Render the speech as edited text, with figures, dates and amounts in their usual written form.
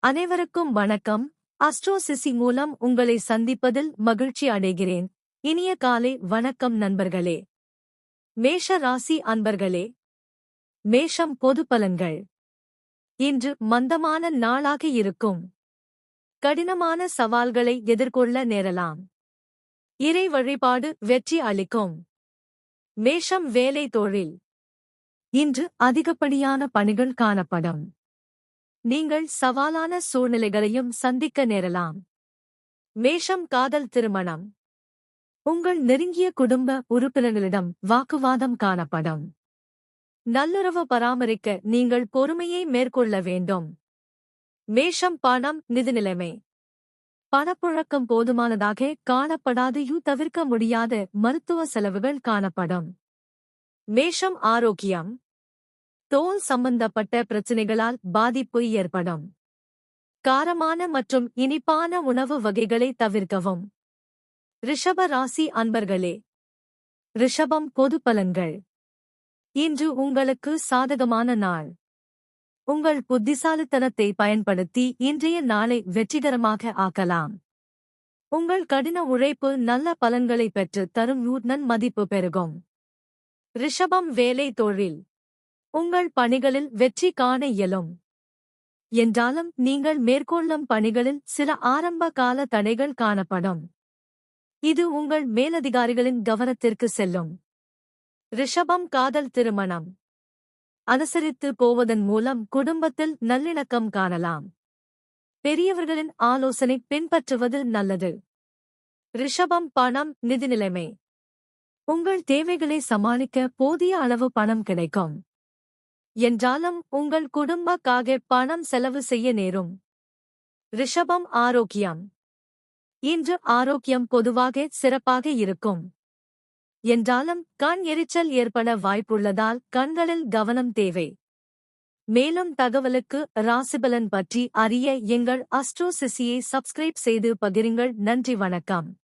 அனைவருக்கும் வணக்கம். அஸ்ட்ரோசிசி மூலம் உங்களை சந்திப்பதில் மகிழ்ச்சி அடைகிறேன். இனிய காலை வணக்கம் நண்பர்களே. மேஷ ராசி அன்பர்களே, மேஷம் பொது பலன்கள். இன்று மந்தமான நாளாக இருக்கும். கடினமான சவால்களை எதிர்கொள்ள நேரலாம். இறை வழிபாடு வெற்றி அளிக்கும். மேஷம் வேலை தொழில். இன்று அதிகப்படியான பணிகள் காணப்படும். நீங்கள் சவாலான சூழ்நிலைகளையும் சந்திக்க நேரலாம். மேஷம் காதல் திருமணம். உங்கள் நெருங்கிய குடும்ப உறுப்பினர்களிடம் வாக்குவாதம் காணப்படும். நல்லுறவு பராமரிக்க நீங்கள் பொறுமையை மேற்கொள்ள வேண்டும். மேஷம் பணம் நிதி நிலைமை. பணப்புழக்கம் போதுமானதாக காணப்படாது. தவிர்க்க முடியாத மருத்துவ செலவுகள் காணப்படும். மேஷம் ஆரோக்கியம். தோல் சம்பந்தப்பட்ட பிரச்சினைகளால் பாதிப்பு ஏற்படும். காரமான மற்றும் இனிப்பான உணவு வகைகளை தவிர்க்கவும். ரிஷப ராசி அன்பர்களே, ரிஷபம் பொது பலன்கள். இன்று உங்களுக்கு சாதகமான நாள். உங்கள் புத்திசாலித்தனத்தை பயன்படுத்தி இன்றைய நாளை வெற்றிகரமாக ஆக்கலாம். உங்கள் கடின உழைப்பு நல்ல பலன்களை பெற்று தரும். நன்மதிப்பு பெருகும். ரிஷபம் வேலை தொழில். உங்கள் பணிகளில் வெற்றி காண இயலும். என்றாலும் நீங்கள் மேற்கொள்ளும் பணிகளில் சில ஆரம்ப கால தடைகள் காணப்படும். இது உங்கள் மேலதிகாரிகளின் கவனத்திற்கு செல்லும். ரிஷபம் காதல் திருமணம். அனுசரித்து போவதன் மூலம் குடும்பத்தில் நல்லிணக்கம் காணலாம். பெரியவர்களின் ஆலோசனை பின்பற்றுவது நல்லது. ரிஷபம் பணம் நிதி நிலைமை. உங்கள் தேவைகளை சமாளிக்க போதிய அளவு பணம் கிடைக்கும். என்றாலும் உங்கள் குடும்பக்காக பணம் செலவு செய்ய நேரும். ரிஷபம் ஆரோக்கியம். இன்று ஆரோக்கியம் பொதுவாக சிறப்பாக இருக்கும். என்றாலும் கண் எரிச்சல் ஏற்பட வாய்ப்புள்ளதால் கண்களில் கவனம் தேவை. மேலும் தகவலுக்கு ராசிபலன் பற்றி அறிய எங்கள் அஸ்ட்ரோசிசியை சப்ஸ்கிரைப் செய்து பகிருங்கள். நன்றி, வணக்கம்.